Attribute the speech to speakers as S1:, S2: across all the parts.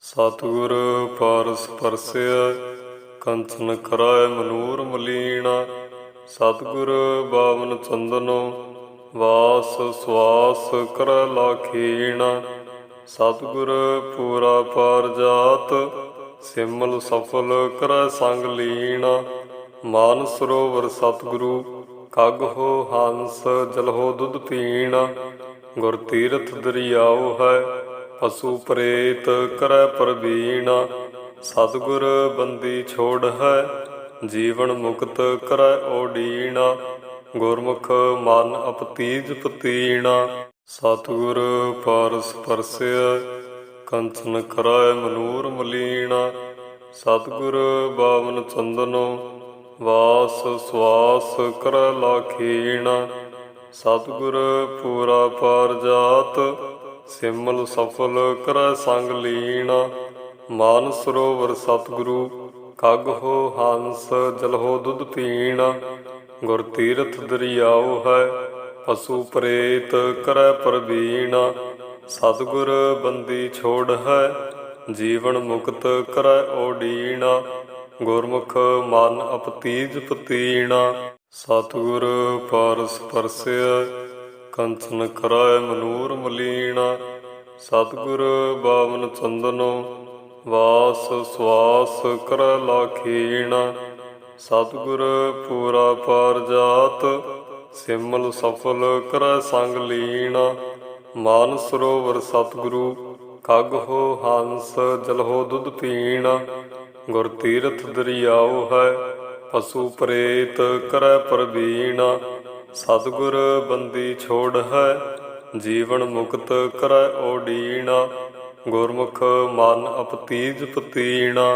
S1: ਸਤਿਗੁਰ ਪਾਰਸ ਪਰਸਿਆ ਕੰਚਨ ਕਰਾਇ ਮਨੂਰ ਮਲੀਣਾ। ਸਤਿਗੁਰ ਬਾਵਨ ਚੰਦਨੋ ਵਾਸ ਸਵਾਸ ਕਰੈ ਲਾਖੀਣਾ। ਸਤਿਗੁਰ ਪੂਰਾ ਪਾਰ ਜਾਤ ਸਿਮਲ ਸਫਲ ਕਰੈ ਸੰਗ ਲੀਣਾ। ਮਾਨ ਸਰੋਵਰ ਸਤਿਗੁਰੂ ਕਗਹੋ ਹੰਸ ਜਲਹੋ ਦੁੱਧ ਪੀਣਾ। ਗੁਰ ਤੀਰਥ ਦਰਿਆਉ ਹੈ ਪਸੂ ਪ੍ਰੇਤ ਕਰੈ ਪ੍ਰਵੀਣਾ। ਸਤਿਗੁਰ ਬੰਦੀ ਛੋੜ ਹੈ ਜੀਵਨ ਮੁਕਤ ਕਰੈ ਓਡੀਣਾ। ਗੁਰਮੁਖ ਮਨ ਅਪਤੀਜ ਪਤੀਣਾ। ਸਤਿਗੁਰ ਪਾਰਸ ਪਰਸਿਆ ਕੰਚਨ ਕਰਾਇ ਮਨੂਰ ਮਲੀਣਾ। ਸਤਿਗੁਰ ਬਾਵਨ ਚੰਦਨੋ ਵਾਸ ਸਵਾਸ ਕਰੈ ਲਾਖੀਣਾ। ਸਤਿਗੁਰ ਪੂਰਾ ਪਾਰ ਜਾਤ ਸਿਮਲ ਸਫਲ ਕਰੈ ਸੰਗ ਲੀਣਾ। ਮਾਨ ਸਰੋਵਰ ਸਤਿਗੁਰੂ ਕਗਹੋ ਹੰਸ ਜਲਹੋ ਦੁੱਧ ਪੀਣਾ। ਗੁਰ ਤੀਰਥ ਦਰਿਆਉ ਹੈ ਪਸੂ ਪ੍ਰੇਤ ਕਰੈ ਪ੍ਰਵੀਣਾ। ਸਤਿਗੁਰ ਬੰਦੀ ਛੋੜ ਹੈ ਜੀਵਨ ਮੁਕਤ ਕਰੈ ਓਡੀਣਾ। ਗੁਰਮੁਖ ਮਨ ਅਪਤੀਜ ਪਤੀਣਾ। ਸਤਿਗੁਰ ਪਾਰਸ ਪਰਸਿਆ ਕੰਚਨ ਕਰਾਇ ਮਨੂਰ ਮਲੀਣਾ। ਸਤਿਗੁਰ ਬਾਵਨ ਚੰਦਨੋ ਵਾਸ ਸਵਾਸ ਕਰੈ ਲਾਖੀਣਾ। ਸਤਿਗੁਰ ਪੂਰਾ ਪਾਰ ਜਾਤ ਸਿਮਲ ਸਫਲ ਕਰੈ ਸੰਗ ਲੀਣਾ। ਮਾਨ ਸਰੋਵਰ ਸਤਿਗੁਰੂ ਕਗਹੋ ਹੰਸ ਜਲਹੋ ਦੁੱਧ ਪੀਣਾ। ਗੁਰ ਤੀਰਥ ਦਰਿਆਉ ਹੈ ਪਸੂ ਪ੍ਰੇਤ ਕਰੈ ਪ੍ਰਵੀਣਾ। ਸਤਿਗੁਰ ਬੰਦੀ ਛੋੜ ਹੈ ਜੀਵਨ ਮੁਕਤ ਕਰੈ ਓਡੀਣਾ। ਗੁਰਮੁਖ ਮਨ ਅਪਤੀਜ ਪਤੀਣਾ।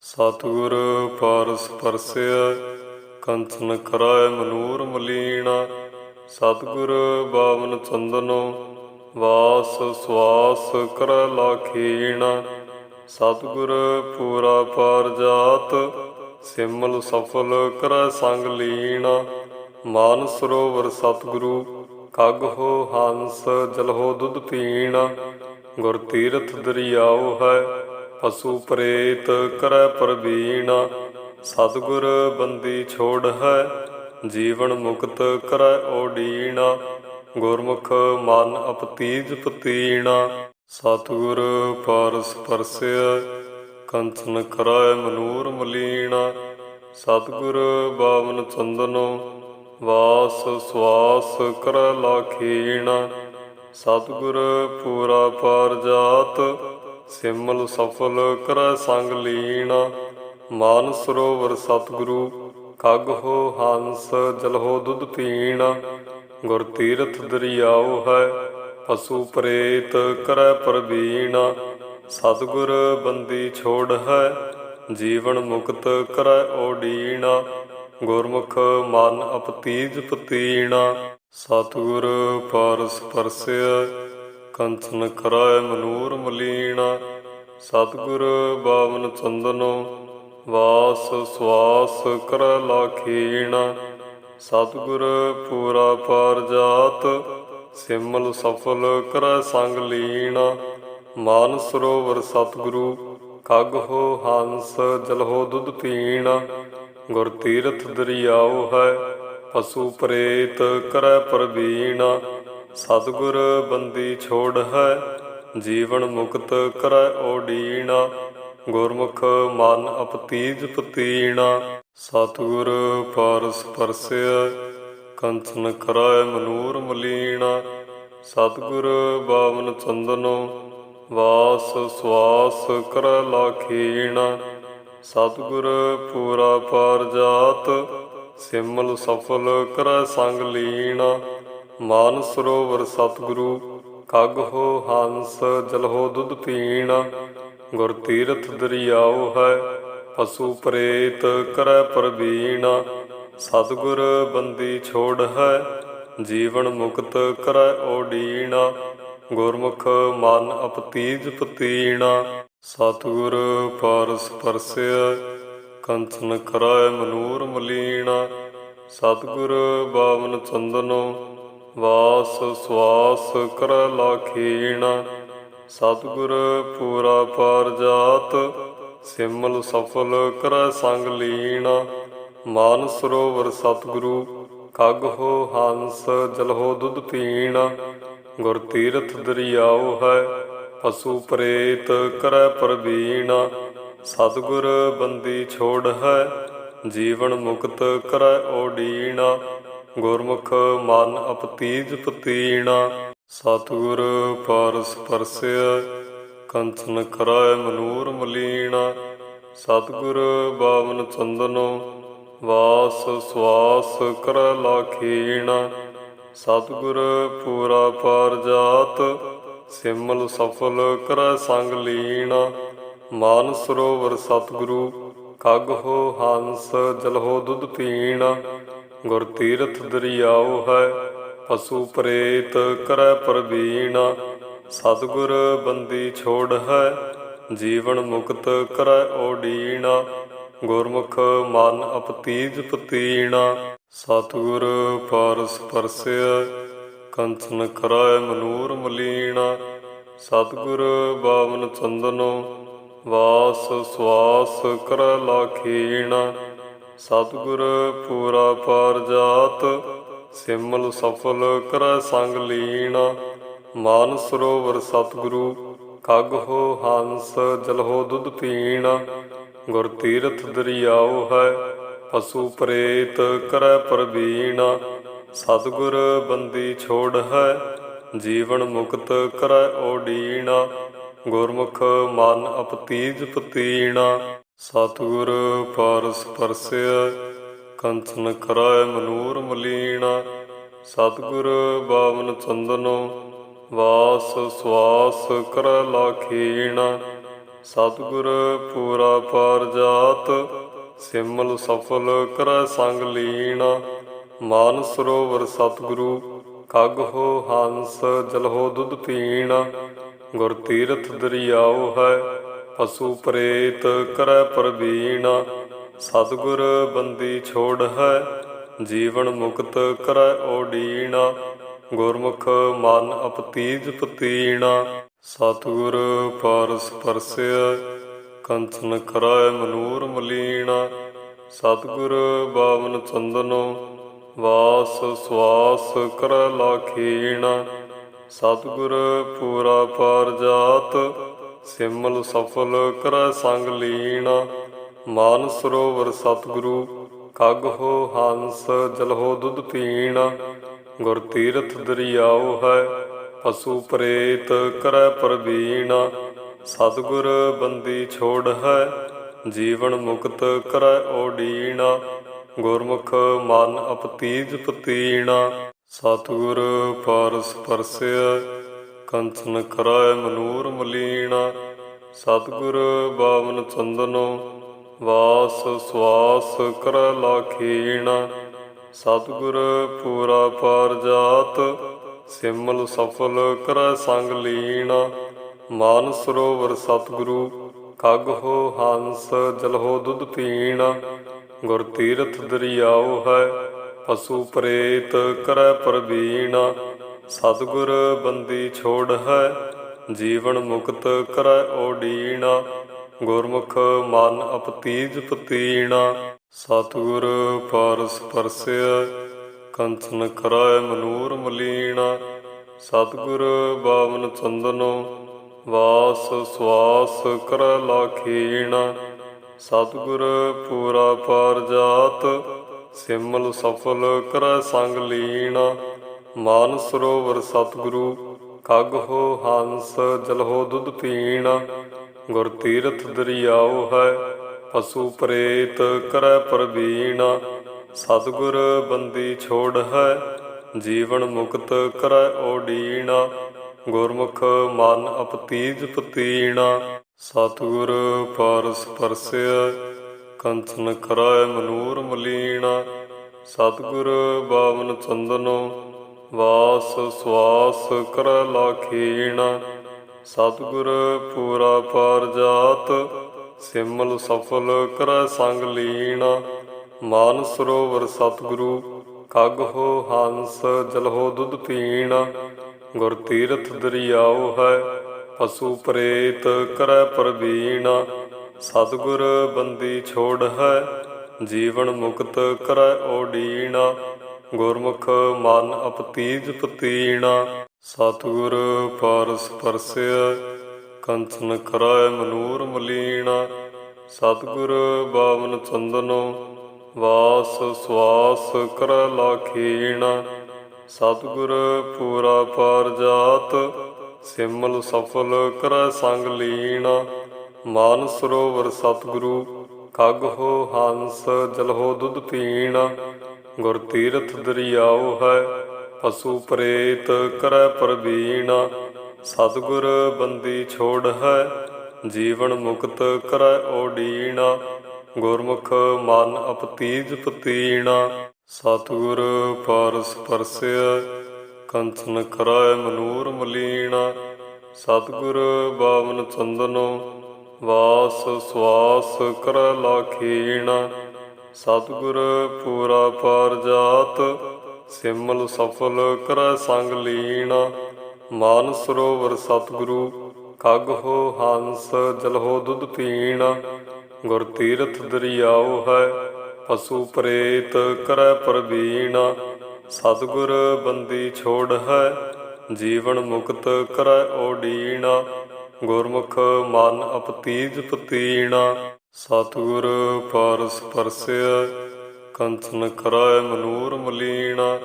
S1: ਸਤਿਗੁਰ ਪਾਰਸ ਪਰਸਿਆ ਕੰਚਨ ਕਰਾਇ ਮਨੂਰ ਮਲੀਣਾ। ਸਤਿਗੁਰ ਬਾਵਨ ਚੰਦਨੋ ਵਾਸ ਸਵਾਸ ਕਰੈ ਲਾਖੀਣਾ। ਸਤਿਗੁਰ ਪੂਰਾ ਪਾਰ ਜਾਤ ਸਿਮਲ ਸਫਲ ਕਰੈ ਸੰਗ ਲੀਣਾ। ਮਾਨ ਸਰੋਵਰ ਸਤਿਗੁਰੂ ਕਗਹੋ ਹੰਸ ਜਲਹੋ ਦੁੱਧ ਪੀਣਾ। ਗੁਰ ਤੀਰਥ ਦਰਿਆਉ ਹੈ ਪਸੂ ਪ੍ਰੇਤ ਕਰੈ ਪ੍ਰਵੀਣਾ। ਸਤਿਗੁਰ ਬੰਦੀ ਛੋੜ ਹੈ ਜੀਵਨ ਮੁਕਤ ਕਰੈ ਓਡੀਣਾ। ਗੁਰਮੁਖ ਮਨ ਅਪਤੀਜ ਪਤੀਣਾ। ਸਤਿਗੁਰ ਪਾਰਸ ਪਰਸਿਆ ਕੰਚਨ ਕਰਾਇ ਮਨੂਰ ਮਲੀਣਾ। ਸਤਿਗੁਰ ਬਾਵਨ ਚੰਦਨੋ ਵਾਸ ਸਵਾਸ ਕਰੈ ਲਾਖੀਣਾ। ਸਤਿਗੁਰ ਪੂਰਾ ਪਾਰ ਜਾਤ ਸਿਮਲ ਸਫਲ ਕਰੈ ਸੰਗ ਲੀਣਾ। ਮਾਨ ਸਰੋਵਰ ਸਤਿਗੁਰੂ ਕਗਹੋ ਹੰਸ ਜਲਹੋ ਦੁੱਧ ਪੀਣਾ। ਗੁਰ ਤੀਰਥ ਦਰਿਆਉ ਹੈ ਪਸੂ ਪ੍ਰੇਤ ਕਰੈ ਪ੍ਰਵੀਣਾ। ਸਤਿਗੁਰ ਬੰਦੀ ਛੋੜ ਹੈ ਜੀਵਨ ਮੁਕਤ ਕਰੈ ਓਡੀਣਾ। ਗੁਰਮੁਖ ਮਨ ਅਪਤੀਜ ਪਤੀਣਾ। ਸਤਿਗੁਰ ਪਾਰਸ ਪਰਸਿਆ ਕੰਚਨ ਕਰਾਇ ਮਨੂਰ ਮਲੀਣਾ। ਸਤਿਗੁਰ ਬਾਵਨ ਚੰਦਨੋ ਵਾਸ ਸਵਾਸ ਕਰੈ ਲਾਖੀਣਾ। ਸਤਿਗੁਰ ਪੂਰਾ ਪਾਰ ਜਾਤ ਸਿਮਲ ਸਫਲ ਕਰੈ ਸੰਗ ਲੀਣਾ। ਮਾਨ ਸਰੋਵਰ ਸਤਿਗੁਰੂ ਕਗਹੋ ਹੰਸ ਜਲਹੋ ਦੁੱਧ ਪੀਣਾ। ਗੁਰ ਤੀਰਥ ਦਰਿਆਉ ਹੈ ਪਸੂ ਪ੍ਰੇਤ ਕਰੈ ਪ੍ਰਵੀਣਾ। ਸਤਿਗੁਰ ਬੰਦੀ ਛੋੜ ਹੈ ਜੀਵਨ ਮੁਕਤ ਕਰੈ ਓਡੀਣਾ। ਗੁਰਮੁਖ ਮਨ ਅਪਤੀਜ ਪਤੀਣਾ। ਸਤਿਗੁਰ ਪਾਰਸ ਪਰਸਿਆ ਕੰਚਨ ਕਰਾਇ ਮਨੂਰ ਮਲੀਣਾ। ਸਤਿਗੁਰ ਬਾਵਨ ਚੰਦਨੋ ਵਾਸ ਸਵਾਸ ਕਰੈ ਲਾਖੀਣਾ। ਸਤਿਗੁਰ ਪੂਰਾ ਪਾਰ ਜਾਤ ਸਿਮਲ ਸਫਲ ਕਰੈ ਸੰਗ ਲੀਣਾ। ਮਾਨ ਸਰੋਵਰ ਸਤਿਗੁਰੂ ਕਗਹੋ ਹੰਸ ਜਲਹੋ ਦੁੱਧ ਪੀਣਾ। ਗੁਰ ਤੀਰਥ ਦਰਿਆਉ ਹੈ ਪਸੂ ਪ੍ਰੇਤ ਕਰੈ ਪ੍ਰਵੀਣਾ। ਸਤਿਗੁਰ ਬੰਦੀ ਛੋੜ ਹੈ ਜੀਵਨ ਮੁਕਤ ਕਰੈ ਓਡੀਣਾ। ਗੁਰਮੁਖ ਮਨ ਅਪਤੀਜ ਪਤੀਣਾ। ਸਤਿਗੁਰ ਪਾਰਸ ਪਰਸਿਆ ਕੰਚਨ ਕਰਾਇ ਮਨੂਰ ਮਲੀਣਾ। ਸਤਿਗੁਰ ਬਾਵਨ ਚੰਦਨੋ ਵਾਸ ਸਵਾਸ ਕਰੈ ਲਾਖੀਣਾ। ਸਤਿਗੁਰ ਪੂਰਾ ਪਾਰ ਜਾਤ, ਸਿਮਲ ਸਫਲ ਕਰੈ ਸੰਗ ਲੀਣਾ। ਮਾਨ ਸਰੋਵਰ ਸਤਿਗੁਰੂ ਕਗ੍ਹੋ ਹੰਸ, ਜਲਹੋ ਦੁੱਧ ਪੀਣਾ। ਗੁਰ ਤੀਰਥ ਦਰਿਆਉ ਹੈ, ਪਸੂ ਪ੍ਰੇਤ ਕਰੈ ਪ੍ਰਬੀਣਾ। ਸਤਿਗੁਰ ਬੰਦੀ ਛੋੜ ਹੈ, ਜੀਵਨ ਮੁਕਤ ਕਰੈ ਓਡੀਣਾ। ਗੁਰਮੁਖ ਮਨ ਅਪਤੀਜ ਪਤੀਣਾ। ਸਤਿਗੁਰ ਪਾਰਸ ਪਰਸਿਆ, ਕੰਚਨ ਕਰਾਇ ਮਨੂਰ ਮਲੀਣਾ। ਸਤਿਗੁਰ ਬਾਵਨ ਚੰਦਨੋ, ਵਾਸ ਸਵਾਸ ਕਰੈ ਲਾਖੀਣਾ। ਸਤਿਗੁਰ ਪੂਰਾ ਪਾਰ ਜਾਤ, ਸਿਮਲ ਸਫਲ ਕਰੈ ਸੰਗ ਲੀਣਾ। ਮਾਨ ਸਰੋਵਰ ਸਤਿਗੁਰੂ ਕਗ੍ਹੋ ਹੰਸ, ਜਲਹੋ ਦੁੱਧ ਪੀਣਾ। ਗੁਰ ਤੀਰਥ ਦਰਿਆਉ ਹੈ, ਪਸੂ ਪ੍ਰੇਤ ਕਰੈ ਪ੍ਰਬੀਣਾ। ਸਤਿਗੁਰ ਬੰਦੀ ਛੋੜ ਹੈ, ਜੀਵਨ ਮੁਕਤ ਕਰੈ ਓਡੀਣਾ। ਗੁਰਮੁਖ ਮਨ ਅਪਤੀਜ ਪਤੀਣਾ। ਸਤਿਗੁਰ ਪਾਰਸ ਪਰਸਿਆ, ਕੰਚਨ ਕਰਾਇ ਮਨੂਰ ਮਲੀਣਾ। ਸਤਿਗੁਰ ਬਾਵਨ ਚੰਦਨੋ, ਵਾਸ ਸਵਾਸ ਕਰੈ ਲਾਖੀਣਾ। ਸਤਿਗੁਰ ਪੂਰਾ ਪਾਰ ਜਾਤ, ਸਿਮਲ ਸਫਲ ਕਰੈ ਸੰਗ ਲੀਣਾ। ਮਾਨ ਸਰੋਵਰ ਸਤਿਗੁਰੂ ਕਗ੍ਹੋ ਹੰਸ, ਜਲਹੋ ਦੁੱਧ ਪੀਣਾ। ਗੁਰ ਤੀਰਥ ਦਰਿਆਉ ਹੈ, ਪਸੂ ਪ੍ਰੇਤ ਕਰੈ ਪ੍ਰਬੀਣਾ। ਸਤਿਗੁਰ ਬੰਦੀ ਛੋੜ ਹੈ, ਜੀਵਨ ਮੁਕਤ ਕਰੈ ਓਡੀਣਾ। ਗੁਰਮੁਖ ਮਨ ਅਪਤੀਜ ਪਤੀਣਾ। ਸਤਿਗੁਰ ਪਾਰਸ ਪਰਸਿਆ, ਕੰਚਨ ਕਰਾਇ ਮਨੂਰ ਮਲੀਣਾ। ਸਤਿਗੁਰ ਬਾਵਨ ਚੰਦਨੋ, ਵਾਸ ਸਵਾਸ ਕਰੈ ਲਾਖੀਣਾ। ਸਤਿਗੁਰ ਪੂਰਾ ਪਾਰ ਜਾਤ, ਸਿਮਲ ਸਫਲ ਕਰੈ ਸੰਗ ਲੀਣਾ। ਮਾਨ ਸਰੋਵਰ ਸਤਿਗੁਰੂ ਕਗ੍ਹੋ ਹੰਸ, ਜਲਹੋ ਦੁੱਧ ਪੀਣਾ। ਗੁਰ ਤੀਰਥ ਦਰਿਆਉ ਹੈ, ਪਸੂ ਪ੍ਰੇਤ ਕਰੈ ਪ੍ਰਬੀਣਾ। ਸਤਿਗੁਰ ਬੰਦੀ ਛੋੜ ਹੈ, ਜੀਵਨ ਮੁਕਤ ਕਰੈ ਓਡੀਣਾ। ਗੁਰਮੁਖ ਮਨ ਅਪਤੀਜ ਪਤੀਣਾ। ਸਤਿਗੁਰ ਪਾਰਸ ਪਰਸਿਆ, ਕੰਚਨ ਕਰਾਇ ਮਨੂਰ ਮਲੀਣਾ। ਸਤਿਗੁਰ ਬਾਵਨ ਚੰਦਨੋ, ਵਾਸ ਸਵਾਸ ਕਰੈ ਲਾਖੀਣਾ। ਸਤਿਗੁਰ ਪੂਰਾ ਪਾਰ ਜਾਤ, ਸਿਮਲ ਸਫਲ ਕਰੈ ਸੰਗ ਲੀਣਾ। ਮਾਨ ਸਰੋਵਰ ਸਤਿਗੁਰੂ ਕਗ੍ਹੋ ਹੰਸ, ਜਲਹੋ ਦੁੱਧ ਪੀਣਾ। ਗੁਰ ਤੀਰਥ ਦਰਿਆਉ ਹੈ, ਪਸੂ ਪ੍ਰੇਤ ਕਰੈ ਪ੍ਰਬੀਣਾ। ਸਤਿਗੁਰ ਬੰਦੀ ਛੋੜ ਹੈ, ਜੀਵਨ ਮੁਕਤ ਕਰੈ ਓਡੀਣਾ। ਗੁਰਮੁਖ ਮਨ ਅਪਤੀਜ ਪਤੀਣਾ। ਸਤਿਗੁਰ ਪਾਰਸ ਪਰਸਿਆ, ਕੰਚਨ ਕਰਾਇ ਮਨੂਰ ਮਲੀਣਾ। ਸਤਿਗੁਰ ਬਾਵਨ ਚੰਦਨੋ, ਵਾਸ ਸਵਾਸ ਕਰੈ ਲਾਖੀਣਾ। ਸਤਿਗੁਰ ਪੂਰਾ ਪਾਰ ਜਾਤ, ਸਿਮਲ ਸਫਲ ਕਰੈ ਸੰਗ ਲੀਣਾ। ਮਾਨ ਸਰੋਵਰ ਸਤਿਗੁਰੂ ਕਗ੍ਹੋ ਹੰਸ, ਜਲਹੋ ਦੁੱਧ ਪੀਣਾ। ਗੁਰ ਤੀਰਥ ਦਰਿਆਉ ਹੈ, ਪਸੂ ਪ੍ਰੇਤ ਕਰੈ ਪ੍ਰਬੀਣਾ। ਸਤਿਗੁਰ ਬੰਦੀ ਛੋੜ ਹੈ, ਜੀਵਨ ਮੁਕਤ ਕਰੈ ਓਡੀਣਾ। ਗੁਰਮੁਖ ਮਨ ਅਪਤੀਜ ਪਤੀਣਾ। ਸਤਿਗੁਰ ਪਾਰਸ ਪਰਸਿਆ, ਕੰਚਨ ਕਰਾਇ ਮਨੂਰ ਮਲੀਣਾ। ਸਤਿਗੁਰ ਬਾਵਨ ਚੰਦਨੋ, ਵਾਸ ਸਵਾਸ ਕਰੈ ਲਾਖੀਣਾ। ਸਤਿਗੁਰ ਪੂਰਾ ਪਾਰ ਜਾਤ, ਸਿਮਲ ਸਫਲ ਕਰੈ ਸੰਗ ਲੀਣਾ। ਮਾਨ ਸਰੋਵਰ ਸਤਿਗੁਰੂ ਕਗ੍ਹੋ ਹੰਸ, ਜਲਹੋ ਦੁੱਧ ਪੀਣਾ। ਗੁਰ ਤੀਰਥ ਦਰਿਆਉ ਹੈ, ਪਸੂ ਪ੍ਰੇਤ ਕਰੈ ਪ੍ਰਬੀਣਾ। ਸਤਿਗੁਰ ਬੰਦੀ ਛੋੜ ਹੈ, ਜੀਵਨ ਮੁਕਤ ਕਰੈ ਓਡੀਣਾ। ਗੁਰਮੁਖ ਮਨ ਅਪਤੀਜ ਪਤੀਣਾ। ਸਤਿਗੁਰ ਪਾਰਸ ਪਰਸਿਆ, ਕੰਚਨ ਕਰਾਇ ਮਨੂਰ ਮਲੀਣਾ। ਸਤਿਗੁਰ ਬਾਵਨ ਚੰਦਨੋ, ਵਾਸ ਸਵਾਸ ਕਰੈ ਲਾਖੀਣਾ। ਸਤਿਗੁਰ ਪੂਰਾ ਪਾਰ ਜਾਤ, ਸਿਮਲ ਸਫਲ ਕਰੈ ਸੰਗ ਲੀਣਾ। ਮਾਨ ਸਰੋਵਰ ਸਤਿਗੁਰੂ ਕਗ੍ਹੋ ਹੰਸ, ਜਲਹੋ ਦੁੱਧ ਪੀਣਾ। ਗੁਰ ਤੀਰਥ ਦਰਿਆਉ ਹੈ, ਪਸੂ ਪ੍ਰੇਤ ਕਰੈ ਪ੍ਰਵੀਣਾ। ਸਤਿਗੁਰ ਬੰਦੀ ਛੋੜ ਹੈ, ਜੀਵਨ ਮੁਕਤ ਕਰੈ ਓਡੀਣਾ। ਗੁਰਮੁਖ ਮਨ ਅਪਤੀਜ ਪਤੀਣਾ। ਸਤਿਗੁਰ ਪਾਰਸ ਪਰਸਿਆ, ਕੰਚਨ ਕਰੈ ਮਨੂਰ ਮਲੀਣਾ। ਸਤਿਗੁਰ ਬਾਵਨ ਚੰਦਨੋ, ਵਾਸ ਸਵਾਸ ਕਰੈ ਲਾਖੀਣਾ। ਸਤਿਗੁਰ ਪੂਰਾ ਪਾਰ ਜਾਤ, ਸਿਮਲ ਸਫਲ ਕਰੈ ਸੰਗ ਲੀਣਾ। ਮਾਨ ਸਰੋਵਰ ਸਤਿਗੁਰੂ, ਖਗ ਹੋ ਹੰਸ ਜਲਹੋ ਦੁੱਧ ਪੀਣਾ। ਗੁਰ ਤੀਰਥ ਦਰਿਆਉ ਹੈ, ਪਸੂ ਪ੍ਰੇਤ ਕਰੈ ਪ੍ਰਵੀਣਾ। ਸਤਿਗੁਰ ਬੰਦੀ ਛੋੜ ਹੈ, ਜੀਵਨ ਮੁਕਤ ਕਰੈ ਓਡੀਣਾ। ਗੁਰਮੁਖ ਮਨ ਅਪਤੀਜ ਪਤੀਣਾ। ਸਤਿਗੁਰ ਪਾਰਸ ਪਰਸਿਆ, ਕੰਚਨ ਕਰੈ ਮਨੂਰ ਮਲੀਣਾ। ਸਤਿਗੁਰ ਬਾਵਨ ਚੰਦਨੋ, ਵਾਸ ਸਵਾਸ ਕਰੈ ਲਾਖੀਣਾ। ਸਤਿਗੁਰ ਪੂਰਾ ਪਾਰ ਜਾਤ, ਸਿਮਲ ਸਫਲ ਕਰੈ ਸੰਗ ਲੀਣਾ। ਮਾਨ ਸਰੋਵਰ ਸਤਿਗੁਰੂ, ਖਗ ਹੋ ਹੰਸ ਜਲਹੋ ਦੁੱਧ ਪੀਣਾ। ਗੁਰ ਤੀਰਥ ਦਰਿਆਉ ਹੈ, ਪਸੂ ਪ੍ਰੇਤ ਕਰੈ ਪ੍ਰਵੀਣਾ। ਸਤਿਗੁਰ ਬੰਦੀ ਛੋੜ ਹੈ, ਜੀਵਨ ਮੁਕਤ ਕਰੈ ਓਡੀਣਾ। ਗੁਰਮੁਖ ਮਨ ਅਪਤੀਜ ਪਤੀਣਾ। ਸਤਿਗੁਰ ਪਾਰਸ ਪਰਸਿਆ, ਕੰਚਨ ਕਰੈ ਮਨੂਰ ਮਲੀਣਾ।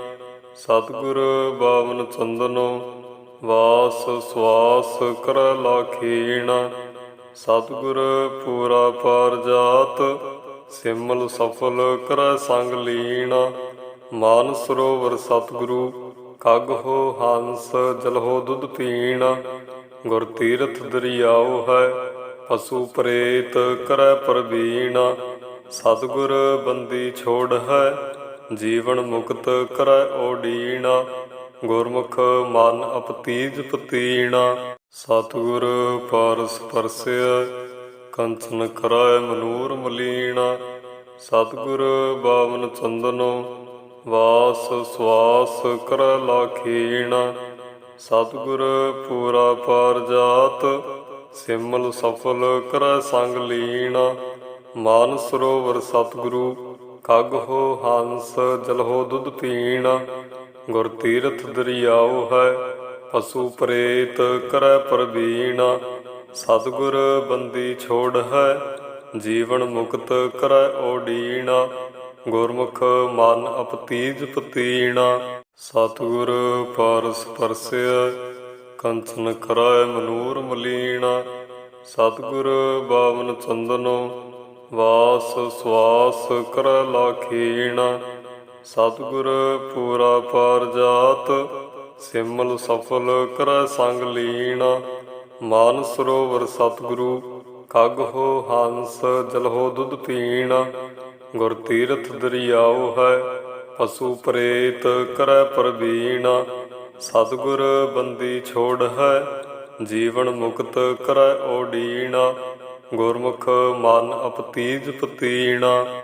S1: ਸਤਿਗੁਰ ਬਾਵਨ ਚੰਦਨੋ, ਵਾਸ ਸਵਾਸ ਕਰੈ ਲਾਖੀਣਾ। ਸਤਿਗੁਰ ਪੂਰਾ ਪਾਰ ਜਾਤ, ਸਿਮਲ ਸਫਲ ਕਰੈ ਸੰਗ ਲੀਣਾ। ਮਾਨ ਸਰੋਵਰ ਸਤਿਗੁਰੂ, ਖਗ ਹੋ ਹੰਸ ਜਲਹੋ ਦੁੱਧ ਪੀਣਾ। ਗੁਰ ਤੀਰਥ ਦਰਿਆਉ ਹੈ, ਪਸੂ ਪ੍ਰੇਤ ਕਰੈ ਪ੍ਰਵੀਣਾ। ਸਤਿਗੁਰ ਬੰਦੀ ਛੋੜ ਹੈ, ਜੀਵਨ ਮੁਕਤ ਕਰੈ ਓਡੀਣਾ। ਗੁਰਮੁਖ ਮਨ ਅਪਤੀਜ ਪਤੀਣਾ। ਸਤਿਗੁਰ ਪਾਰਸ ਪਰਸਿਆ, ਕੰਚਨ ਕਰੈ ਮਨੂਰ ਮਲੀਣਾ। ਸਤਿਗੁਰ ਬਾਵਨ ਚੰਦਨੋ, ਵਾਸ ਸਵਾਸ ਕਰੈ ਲਾਖੀਣਾ। ਸਤਿਗੁਰ ਪੂਰਾ ਪਾਰ ਜਾਤ, ਸਿਮਲ ਸਫਲ ਕਰੈ ਸੰਗ ਲੀਣਾ। ਮਾਨ ਸਰੋਵਰ ਸਤਿਗੁਰੂ, ਖਗ ਹੋ ਹੰਸ ਜਲਹੋ ਦੁੱਧ ਪੀਣਾ। ਗੁਰ ਤੀਰਥ ਦਰਿਆਉ ਹੈ, ਪਸੂ ਪ੍ਰੇਤ ਕਰੈ ਪ੍ਰਵੀਣਾ। ਸਤਿਗੁਰ ਬੰਦੀ ਛੋੜ ਹੈ, ਜੀਵਨ ਮੁਕਤ ਕਰੈ ਓਡੀਣਾ। ਗੁਰਮੁਖ ਮਨ ਅਪਤੀਜ ਪਤੀਣਾ। ਸਤਿਗੁਰ ਪਾਰਸ ਪਰਸਿਆ, ਕੰਚਨ ਕਰੈ ਮਨੂਰ ਮਲੀਣਾ। ਸਤਿਗੁਰ ਬਾਵਨ ਚੰਦਨੋ, ਵਾਸ ਸਵਾਸ ਕਰੈ ਲਾਖੀਣਾ। ਸਤਿਗੁਰ ਪੂਰਾ ਪਾਰ ਜਾਤ, ਸਿਮਲ ਸਫਲ ਕਰੈ ਸੰਗ ਲੀਣਾ। ਮਾਨ ਸਰੋਵਰ ਸਤਿਗੁਰੂ, ਖਗ ਹੋ ਹੰਸ ਜਲਹੋ ਦੁੱਧ ਪੀਣਾ। ਗੁਰ ਤੀਰਥ ਦਰਿਆਉ ਹੈ, ਪਸੂ ਪ੍ਰੇਤ ਕਰੈ ਪ੍ਰਵੀਣਾ। ਸਤਿਗੁਰ ਬੰਦੀ ਛੋੜ ਹੈ, ਜੀਵਨ ਮੁਕਤ ਕਰੈ ਓਡੀਣਾ। ਗੁਰਮੁਖ ਮਨ ਅਪਤੀਜ ਪਤੀਣਾ।